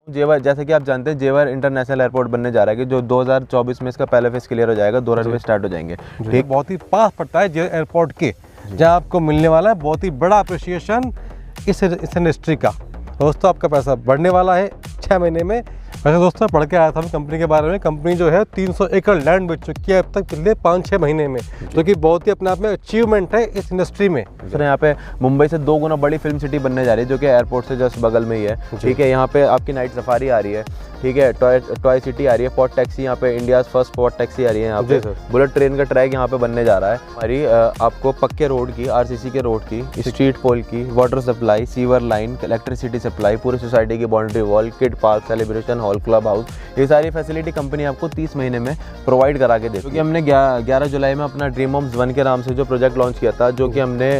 जेवर, जैसे कि आप जानते हैं जेवर इंटरनेशनल एयरपोर्ट बनने जा रहा है कि जो 2024 में इसका पहला फेज क्लियर हो जाएगा, 2 रनवे स्टार्ट हो जाएंगे। ठीक, बहुत ही पास पड़ता है जेवर एयरपोर्ट के, जहां आपको मिलने वाला है बहुत ही बड़ा अप्रिसिएशन इस इंडस्ट्री का। दोस्तों आपका पैसा बढ़ने वाला है 6 महीने में। वैसे दोस्तों पढ़ के आया था कंपनी के बारे में। कंपनी जो है 300 एकड़ लैंड बेच चुकी है अब तक पिछले 5-6 महीने में, जो कि बहुत ही अपने आप में अचीवमेंट है इस इंडस्ट्री में। सर यहाँ पे मुंबई से 2 गुना बड़ी फिल्म सिटी बनने जा रही है, जो कि एयरपोर्ट से जस्ट बगल में ही है। ठीक है, यहाँ पे आपकी नाइट सफारी आ रही है। ठीक है, टॉय सिटी आ रही है, पॉट टैक्सी यहाँ पे इंडिया फर्स्ट पॉट टैक्सी आ रही है यहाँ पे। बुलेट ट्रेन का ट्रैक यहाँ पे बनने जा रहा है। हमारी आपको पक्के रोड की, आरसीसी के रोड की, स्ट्रीट पोल की, water supply, sewer line, electricity supply, पूरी सोसाइटी की boundary wall, kid park, celebration hall, club house, ये सारी फैसिलिटी कंपनी आपको 30 महीने में प्रोवाइड करा के देती है। क्योंकि हमने 11 जुलाई में अपना ड्रीम होम्स 1 के नाम से जो प्रोजेक्ट लॉन्च किया था, जो कि हमने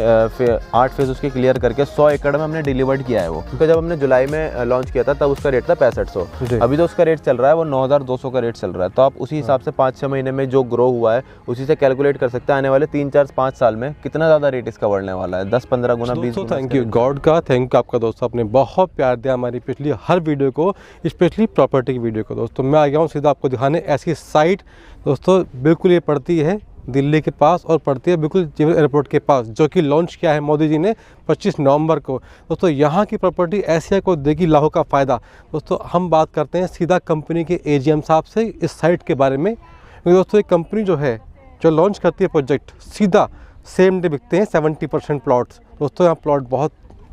8 फेज उसके क्लियर करके 100 एकड़ में हमने डिलीवर्ड किया है वो। क्योंकि जब हमने जुलाई में लॉन्च किया था तब उसका रेट था 6500। अभी तो उसका रेट चल रहा है वो 9200 का रेट चल रहा है। तो आप उसी हिसाब से 5-6 महीने में जो ग्रो हुआ है उसी से कैलकुलेट कर सकते हैं आने वाले 3-4-5 साल में कितना ज़्यादा रेट इसका बढ़ने वाला है, 10-15 गुना, 20 गुना। थैंक यू गॉड का, थैंक यू आपका दोस्तों, आपने बहुत प्यार दिया हमारी पिछली हर वीडियो को, स्पेशली प्रॉपर्टी की वीडियो को। दोस्तों मैं आ गया हूँ सीधा आपको दिखाने ऐसी साइट। दोस्तों बिल्कुल ये पड़ती है दिल्ली के पास और पड़ती है बिल्कुल जेवर एयरपोर्ट के पास, जो कि लॉन्च किया है मोदी जी ने 25 नवंबर को। दोस्तों यहाँ की प्रॉपर्टी एशिया को देगी लाखों का फ़ायदा। दोस्तों हम बात करते हैं सीधा कंपनी के एजीएम साहब से इस साइट के बारे में। क्योंकि दोस्तों एक कंपनी जो है जो लॉन्च करती है प्रोजेक्ट, सीधा सेम डे बिकते हैं 70% प्लॉट्स। दोस्तों यहाँ प्लॉट बहुत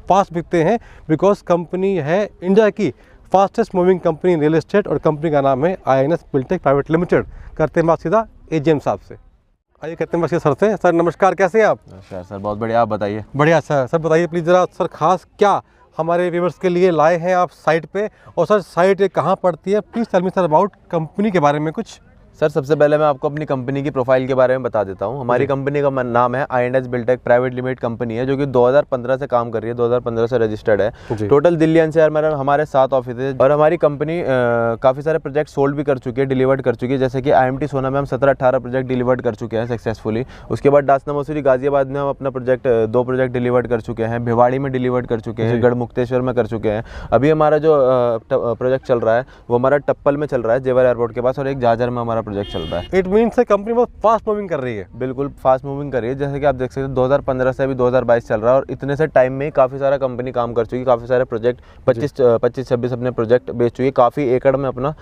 फास्ट बिकते हैं, बिकॉज कंपनी है इंडिया की fastest moving company real estate, और कंपनी का नाम है INS बिल्टेक प्राइवेट लिमिटेड। करते हैं बात सीधा एजीएम साहब से। आइए करते हैं बात सर से। सर नमस्कार, कैसे हैं आप? नमस्कार सर, बहुत बढ़िया, आप बताइए। बढ़िया सर। सर बताइए प्लीज़ ज़रा, सर खास क्या हमारे व्यूअर्स के लिए लाए हैं आप साइट पे, और सर साइट कहाँ पड़ती है? Please tell me sir about company के बारे में कुछ। सर सबसे पहले मैं आपको अपनी कंपनी की प्रोफाइल के बारे में बता देता हूँ। हमारी कंपनी का नाम है INS Biltech private limited company है, जो कि 2015 से काम कर रही है, 2015 से रजिस्टर्ड है। टोटल दिल्ली NCR में हमारे 7 ऑफिस है, और हमारी कंपनी काफ़ी सारे प्रोजेक्ट सोल्ड भी कर चुकी है, डिलीवर्ड कर चुकी है। जैसे कि IMT सोना में हम 17-18 प्रोजेक्ट डिलीवर्ड कर चुके हैं सक्सेसफुली। उसके बाद डासना मसूरी गाजियाबाद में हम अपना 2 प्रोजेक्ट डिलीवर्ड कर चुके हैं, भिवाड़ी में डिलीवर्ड कर चुके हैं, गढ़मुक्तेश्वर में कर चुके हैं। अभी हमारा जो प्रोजेक्ट चल रहा है वो हमारा टप्पल में चल रहा है, जेवर एयरपोर्ट के पास, और एक झाझर में हमारा प्रोजेक्ट चल रहा है। इट मीन्स कंपनी बहुत फास्ट मूविंग कर रही है। बिल्कुल फास्ट मूविंग कर रही है। जैसे कि आप देख सकते हैं 2015 से अभी 2022 चल रहा है, और इतने से टाइम में ही काफ़ी सारा कंपनी काम कर चुकी है। काफ़ी सारे प्रोजेक्ट 25-26 अपने प्रोजेक्ट बेच चुकी है, काफ़ी एकड़ में अपना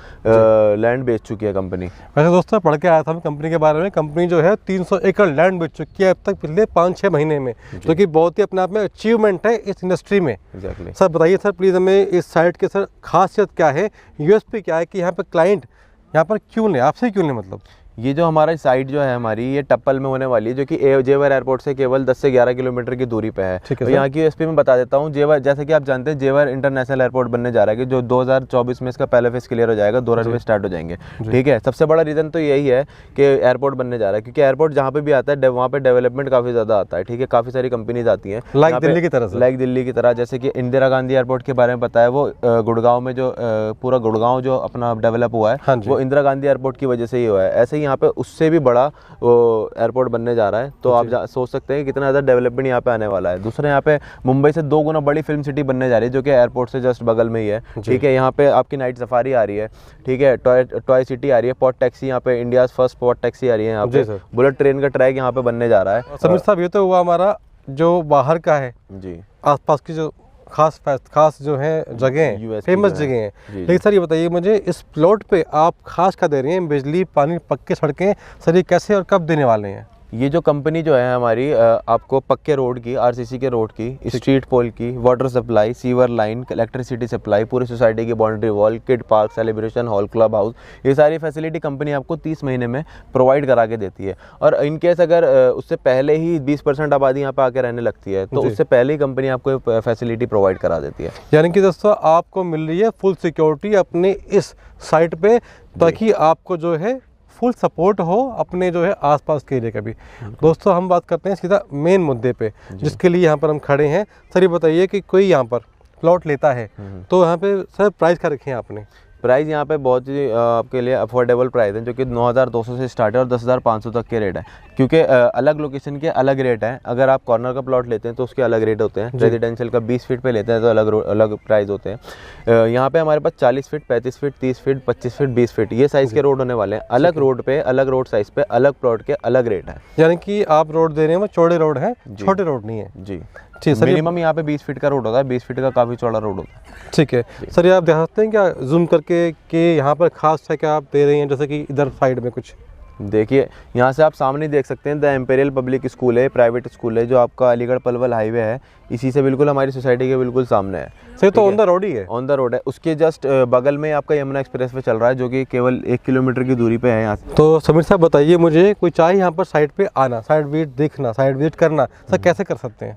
लैंड बेच चुकी है कंपनी। वैसे दोस्तों पढ़ के आया था कंपनी के बारे में। कंपनी जो है 300 एकड़ लैंड बेच चुकी है अब तक पिछले 5-6 महीने में, जो कि बहुत ही अपने आप में अचीवमेंट है इस इंडस्ट्री में। एग्जैक्टली। सर बताइए सर प्लीज़ हमें इस साइट के सर खासियत क्या है, USP क्या है कि यहाँ पर क्लाइंट यहाँ पर क्यों लें, आपसे क्यों लें? मतलब ये जो हमारा साइट जो है हमारी, ये टप्पल में होने वाली है, जो कि जेवर एयरपोर्ट से केवल 10 से 11 किलोमीटर की दूरी पे है। तो यहाँ की USP में बता देता हूँ। जेवर, जैसे कि आप जानते हैं जेवर इंटरनेशनल एयरपोर्ट बनने जा रहा है कि जो 2024 में इसका पहला फेज क्लियर हो जाएगा, 2 रनवे स्टार्ट हो जाएंगे। ठीक है, सबसे बड़ा रीज़न तो यही है कि एयरपोर्ट बनने जा रहा है, क्योंकि एयरपोर्ट जहाँ पे भी आता है वहाँ पे डेवलपमेंट काफ़ी ज़्यादा आता है। ठीक है, काफ़ी सारी कंपनीज आती हैं लाइक दिल्ली की तरह। लाइक दिल्ली की तरह, जैसे कि इंदिरा गांधी एयरपोर्ट के बारे में पता है, वो गुड़गांव में जो पूरा गुड़गांव जो अपना डेवलप हुआ है वो इंदिरा गांधी एयरपोर्ट की वजह से ही हुआ है। ऐसे ही यहाँ पे उससे भी बड़ा वो एयरपोर्ट बनने जा रहा है। तो आप सोच सकते हैं कितना ज़्यादा डेवलपमेंट यहाँ पे आने वाला है। दूसरे यहाँ पे मुंबई से 2 गुना बड़ी फिल्म सिटी बनने जा रही है, जो कि एयरपोर्ट से जस्ट बगल में ही है। ठीक है, यहाँ पे आपकी नाइट सफारी आ रही है। ठीक है, टॉय सिटी आ रही है, पॉट टैक्सी यहाँ पे इंडिया फर्स्ट पॉट टैक्सी आ रही है यहाँ पे। बुलेट ट्रेन का ट्रैक यहाँ पे बनने जा रहा है। समीर साहब ये तो हुआ हमारा जो बाहर का है जी, आसपास की जो खास जो है जगह, फेमस जगह हैं। लेकिन सर ये बताइए मुझे, इस प्लॉट पे आप खास क्या दे रहे हैं? बिजली, पानी, पक्के सड़कें, सर ये कैसे और कब देने वाले हैं? ये जो कंपनी जो है हमारी आपको पक्के रोड की, आरसीसी के रोड की, स्ट्रीट पोल की, water supply, sewer line, electricity supply, पूरी सोसाइटी की boundary wall, kid park, celebration hall, club house, ये सारी फैसिलिटी कंपनी आपको 30 महीने में प्रोवाइड करा के देती है। और इनकेस अगर उससे पहले ही 20% आबादी यहाँ पे आके रहने लगती है तो उससे पहले ही कंपनी आपको फैसिलिटी प्रोवाइड करा देती है। यानी कि दोस्तों आपको मिल रही है फुल सिक्योरिटी अपने इस साइट पे, ताकि आपको जो है फुल सपोर्ट हो अपने जो है आसपास के एरिया का भी। दोस्तों हम बात करते हैं सीधा मेन मुद्दे पे, जिसके लिए यहाँ पर हम खड़े हैं। सर ये बताइए कि कोई यहाँ पर प्लॉट लेता है तो यहाँ पे सर प्राइस क्या रखे हैं आपने? प्राइस यहाँ पे बहुत ही आपके लिए अफोर्डेबल प्राइस है, जो कि 9,200 से स्टार्ट है और 10,500 तक के रेट है, क्योंकि अलग लोकेशन के अलग रेट हैं। अगर आप कॉर्नर का प्लॉट लेते हैं तो उसके अलग रेट होते हैं, रेजिडेंशियल का 20 फीट पे लेते हैं तो अलग प्राइस होते हैं। यहाँ पे हमारे पास 40 feet, 35 feet, 30 feet, 25 feet, 20 feet ये साइज़ के रोड होने वाले हैं। अलग रोड पे, अलग रोड साइज़ पे, अलग प्लॉट के अलग रेट है। यानी कि आप रोड दे रहे हैं वो चौड़े रोड हैं, छोटे रोड नहीं है। जी ठीक सर, मिनिमम यहाँ पे 20 फीट का रोड होता है, 20 फीट का काफ़ी चौड़ा रोड होता है। ठीक है सर, ये आप दिखा सकते हैं क्या जूम करके कि यहाँ पर खास है क्या आप दे रहे हैं, जैसे कि इधर साइड में कुछ देखिए यहाँ से आप सामने देख सकते हैं द एम्पेरियल पब्लिक स्कूल है, प्राइवेट स्कूल है जो आपका अलीगढ़ पलवल हाईवे है, इसी से बिल्कुल हमारी सोसाइटी के बिल्कुल सामने है। सही, तो ऑन द रोड ही है, ऑन द रोड है। उसके जस्ट बगल में आपका यमुना एक्सप्रेस वे चल रहा है, जो कि केवल 1 किलोमीटर की दूरी पे है यहाँ से। तो समीर साहब बताइए मुझे, कोई चाहे यहाँ पर साइट पे आना, साइट विजिट देखना, साइट विजिट करना, सर कैसे कर सकते हैं?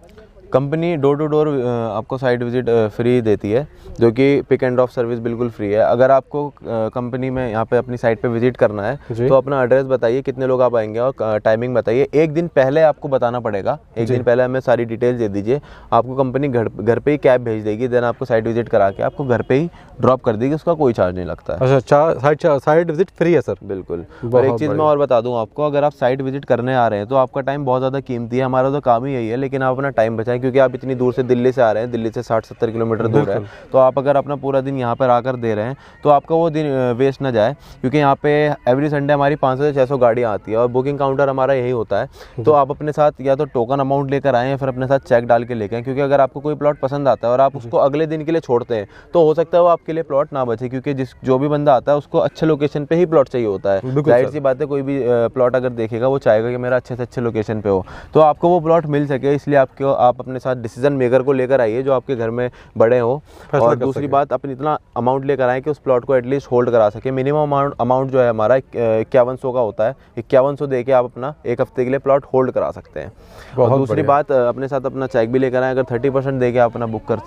कंपनी डोर टू डोर आपको साइट विजिट फ्री देती है, जो कि पिक एंड ड्रॉप सर्विस बिल्कुल फ्री है। अगर आपको कंपनी में यहाँ पे अपनी साइट पे विजिट करना है तो अपना एड्रेस बताइए, कितने लोग आप आएंगे और टाइमिंग बताइए। एक दिन पहले आपको बताना पड़ेगा, एक दिन पहले हमें सारी डिटेल्स दे दीजिए। आपको कंपनी घर पे ही कैब भेज देगी, देन आपको साइट विजिट करा के आपको घर पे ही ड्रॉप कर देगी, उसका कोई चार्ज नहीं लगता है। अच्छा, साइट विजिट फ्री है सर? बिल्कुल। और एक चीज़ मैं और बता दूँ आपको, अगर आप साइट विजिट करने आ रहे हैं तो आपका टाइम बहुत ज़्यादा कीमती है। हमारा तो काम ही यही है, लेकिन आप अपना टाइम बचाएं, क्योंकि आप इतनी दूर से दिल्ली से आ रहे हैं, दिल्ली से 60-70 किलोमीटर दूर है, तो आप अगर अपना पूरा दिन यहाँ पर आकर दे रहे हैं तो आपका वो दिन वेस्ट ना जाए, क्योंकि यहाँ पे एवरी संडे हमारी 500 से 600 गाड़ियाँ आती है और बुकिंग काउंटर हमारा यही होता है। तो आप अपने साथ या तो टोकन अमाउंट लेकर आएँ या फिर अपने साथ चेक डाल के लेकर आएँ, क्योंकि अगर आपको कोई प्लॉट पसंद आता है और आप उसको अगले दिन के लिए छोड़ते हैं तो हो सकता है वो आपके लिए प्लॉट ना बचे, क्योंकि जो भी बंदा आता है उसको अच्छे लोकेशन पे ही प्लॉट चाहिए होता है। जाहिर सी बात है, कोई भी प्लॉट अगर देखेगा वो चाहेगा कि मेरा अच्छे से अच्छे लोकेशन पे हो, तो आपको वो प्लॉट मिल सके, इसलिए आप अपने साथ डिसीजन मेकर को लेकर आइए जो आपके घर में बड़े हो। और दूसरी बात, अपन इतना अमाउंट लेकर आए कि उस प्लॉट को एटलीस्ट होल्ड करा सके। मिनिमम अमाउंट जो है हमारा 5100 का होता है, 5100 दे के आप अपना 1 हफ्ते के लिए प्लॉट होल्ड करा सकते हैं। और दूसरी बात, अपने साथ अपना चेक भी लेकर आए, अगर 30% दे के आप अपना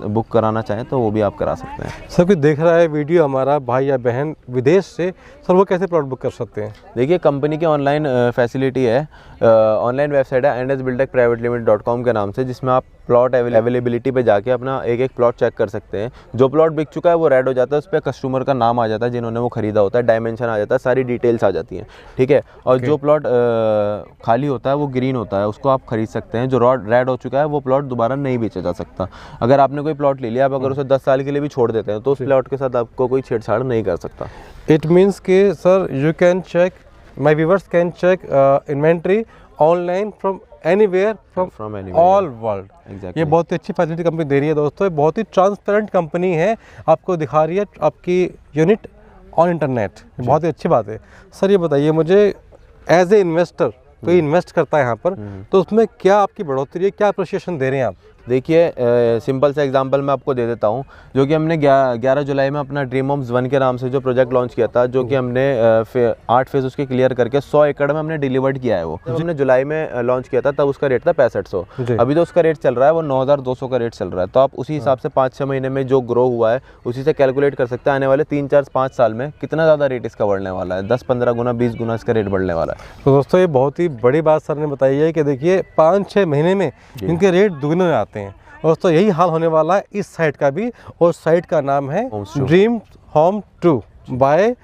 बुक कराना चाहें तो वो भी आप करा सकते हैं। सर कोई देख रहा है वीडियो हमारा भाई या बहन विदेश से, सर वो कैसे प्लॉट बुक कर सकते हैं? देखिए कंपनी की ऑनलाइन फैसिलिटी है, ऑनलाइन वेबसाइट है ndesbuildtechprivatelimited.com के नाम से, जिसमें आप प्लॉट अवेलेबिलिटी पे जाके अपना एक प्लॉट चेक कर सकते हैं। जो प्लॉट बिक चुका है वो रेड हो जाता है, उस पर कस्टमर का नाम आ जाता है जिन्होंने वो खरीदा होता है, डायमेंशन आ जाता है, सारी डिटेल्स आ जाती हैं, ठीक है। और जो प्लॉट खाली होता है वो ग्रीन होता है, उसको आप खरीद सकते हैं। जो रेड हो चुका है वो प्लॉट दोबारा नहीं बेचा जा सकता। अगर आपने कोई प्लॉट ले लिया, आप अगर उसे 10 साल के लिए भी छोड़ देते हैं तो उस प्लॉट के साथ आपको कोई छेड़छाड़ नहीं कर सकता। इट मीन्स कि sir you can check, my viewers can check inventory online from anywhere from all world. ये बहुत ही अच्छी फैसिलिटी कंपनी दे रही है दोस्तों, ये बहुत ही ट्रांसपेरेंट कंपनी है, आपको दिखा रही है आपकी यूनिट ऑन इंटरनेट, बहुत ही अच्छी बात है। सर ये बताइए मुझे, एज ए इन्वेस्टर कोई इन्वेस्ट करता है यहाँ पर, तो उसमें क्या आपकी बढ़ोतरी है, क्या अप्रिशिएशन दे रहे हैं आप? देखिए सिंपल सा एग्जांपल मैं आपको दे देता हूँ, जो कि हमने 11 जुलाई में अपना ड्रीम होम्स 1 के नाम से जो प्रोजेक्ट लॉन्च किया था, जो कि हमने 8 फेज उसके क्लियर करके 100 एकड़ में हमने डिलीवर्ड किया है। वो हमने जुलाई में लॉन्च किया था, तब उसका रेट था 6500। अभी तो उसका रेट चल रहा है वो 9200 का रेट चल रहा है। तो आप उसी हिसाब से 5-6 महीने में जो ग्रो हुआ है उसी से कैलकुलेट कर सकते हैं आने वाले 3-4-5 साल में कितना ज़्यादा रेट इसका बढ़ने वाला है। 10-15 गुना 20 गुना इसका रेट बढ़ने वाला है। तो दोस्तों ये बहुत ही बड़ी बात सर ने बताई है कि देखिए 5-6 महीने में इनके रेट दुगने में आते हैं। दोस्तों यही हाल होने वाला है इस साइट का भी, और साइट का नाम है dream home 2 by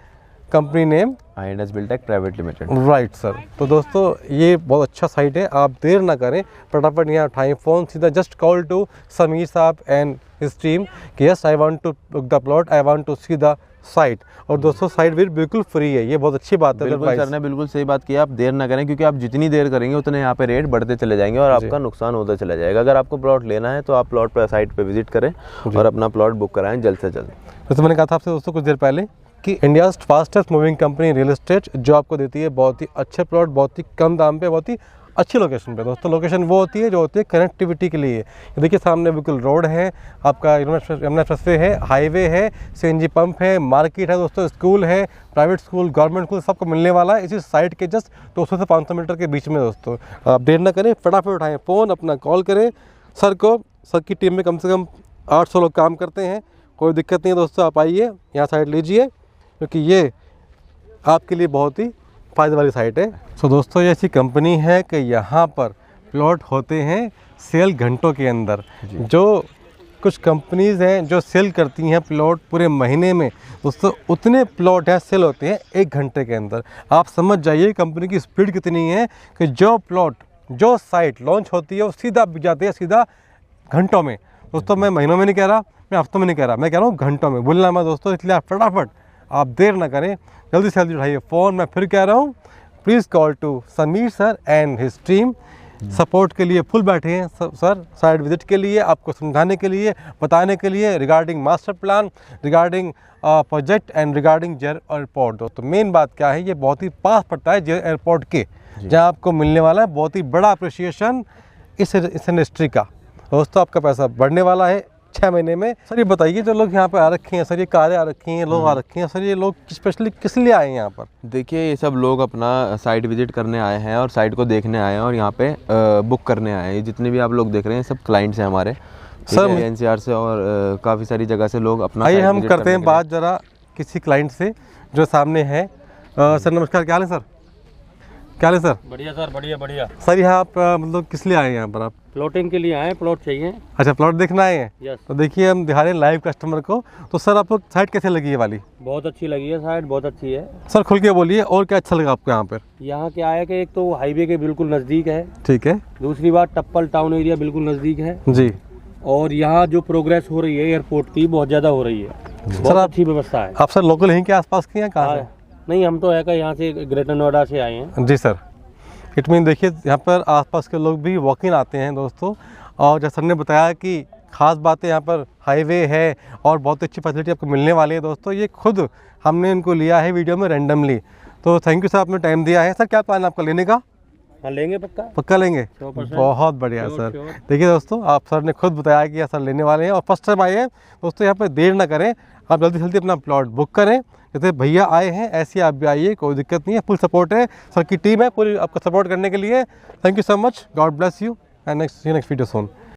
company name ndesbuildtech private limited. Right sir. तो दोस्तों ये बहुत अच्छा साइट है, आप देर ना करें, फटाफट यहाँ उठाएं फ़ोन, सीधा जस्ट कॉल टू समीर साहब एंड हिज टीम कि yes I want to book the plot, I want to see the site. और दोस्तों साइट भी बिल्कुल फ्री है, ये बहुत अच्छी बात है। बिल्कुल सर ने बिल्कुल सही बात की, आप देर ना करें, क्योंकि आप जितनी देर करेंगे उतने यहाँ पे रेट बढ़ते चले जाएंगे और आपका नुकसान होता चला जाएगा। अगर आपको प्लॉट लेना है तो आप प्लॉट पर साइट पे विजिट करें और अपना प्लॉट बुक कराएं जल्द से जल्द। जैसे मैंने कहा था आपसे दोस्तों कुछ देर पहले कि India fastest moving company real estate, जो आपको देती है बहुत ही अच्छे प्लॉट, बहुत ही कम दाम पे, बहुत ही अच्छी लोकेशन पे। दोस्तों लोकेशन वो होती है जो होती है कनेक्टिविटी के लिए। देखिए सामने बिल्कुल रोड है, आपका यमुना एक्सप्रेसवे है, हाईवे है, सीएनजी पंप है, मार्केट है दोस्तों, स्कूल है, प्राइवेट स्कूल, गवर्नमेंट स्कूल, सबको मिलने वाला है इसी साइट के जस्ट 200 से 500 मीटर के बीच में। दोस्तों आप देर ना करें, फटाफट उठाएं फ़ोन, अपना कॉल करें सर को। सर की टीम में कम से कम 800 लोग काम करते हैं, कोई दिक्कत नहीं है दोस्तों। आप आइए यहाँ साइट लीजिए, क्योंकि ये आपके लिए बहुत ही फ़ायदे वाली साइट है। सो दोस्तों ये ऐसी कंपनी है कि यहाँ पर प्लॉट होते हैं सेल घंटों के अंदर। जो कुछ कंपनीज़ हैं जो सेल करती हैं प्लॉट पूरे महीने में, दोस्तों उतने प्लॉट हैं सेल होते हैं 1 घंटे के अंदर। आप समझ जाइए कंपनी की स्पीड कितनी है कि जो प्लॉट जो साइट लॉन्च होती है वो सीधा बिक जाती है, सीधा घंटों में। दोस्तों मैं महीनों में नहीं कह रहा, मैं हफ्तों में नहीं कह रहा, मैं कह रहा हूँ घंटों में। बोलना मैं दोस्तों, इसलिए आप फटाफट आप देर ना करें, जल्दी से जल्दी उठाइए फ़ोन। मैं फिर कह रहा हूँ, please call to Sameer sir and his team. Support के लिए फुल बैठे हैं सर, साइट विजिट के लिए, आपको समझाने के लिए, बताने के लिए regarding master plan, regarding project and regarding जेर एयरपोर्ट। दोस्तों मेन बात क्या है, ये बहुत ही पास पड़ता है जेर एयरपोर्ट के, जहाँ आपको मिलने वाला है बहुत ही बड़ा अप्रिसिएशन इस इंडस्ट्री का। दोस्तों आपका पैसा बढ़ने वाला है 6 महीने में। सर ये बताइए, जो लोग यहाँ पे आ रखे हैं सर, ये कारें आ रखी हैं, लोग आ रखे हैं सर, ये लोग स्पेशली किस लिए आए हैं यहाँ पर? देखिए ये सब लोग अपना साइट विजिट करने आए हैं और साइट को देखने आए हैं और यहाँ पे बुक करने आए हैं। जितने भी आप लोग देख रहे हैं सब क्लाइंट्स हैं हमारे सर, एनसीआर से और काफ़ी सारी जगह से लोग अपना। आइए हम करते हैं बात ज़रा किसी क्लाइंट से जो सामने है। सर नमस्कार, क्या हाल है सर? क्या हाल है सर? बढ़िया सर, बढ़िया बढ़िया। सर यहाँ आप मतलब किस लिए आए हैं यहाँ पर आप? प्लॉटिंग के लिए आए हैं, प्लॉट चाहिए। अच्छा प्लॉट देखना आए हैं? यस। तो देखिए हम दिखा रहे हैं लाइव कस्टमर को। तो सर आपको साइट कैसे लगी है वाली? बहुत अच्छी लगी है साइट, बहुत अच्छी है सर। खुल के बोलिए, और क्या अच्छा लगा आपको यहाँ पर? यहाँ क्या है कि एक तो हाईवे के बिल्कुल नज़दीक है, ठीक है। दूसरी बात टप्पल टाउन एरिया बिल्कुल नज़दीक है जी। और यहाँ जो प्रोग्रेस हो रही है एयरपोर्ट की बहुत ज़्यादा हो रही है, बहुत अच्छी व्यवस्था है। आप सर लोकल यहीं के आसपास के हैं, कहाँ से? नहीं, हम तो है का यहाँ से ग्रेटर नोएडा से आए हैं। जी सर। इट मीन देखिए यहाँ पर आसपास के लोग भी वॉक इन आते हैं दोस्तों, और जैसे सर ने बताया कि ख़ास बात है यहाँ पर हाईवे है और बहुत अच्छी फैसिलिटी आपको मिलने वाली है दोस्तों। ये खुद हमने इनको लिया है वीडियो में रैंडमली, तो थैंक यू सर, आपने टाइम दिया है। सर क्या प्लान है आपका लेने का? हाँ लेंगे, पक्का लेंगे। बहुत बढ़िया सर। देखिए दोस्तों, आप सर ने खुद बताया कि सर लेने वाले हैं और फर्स्ट टाइम आए हैं दोस्तों। यहाँ पर देर ना करें, आप जल्दी जल्दी अपना प्लॉट बुक करें। जैसे भैया आए हैं ऐसे आप भी आइए, कोई दिक्कत नहीं है, फुल सपोर्ट है, सर की टीम है पूरी आपको सपोर्ट करने के लिए। Thank you so much, God bless you and next video soon.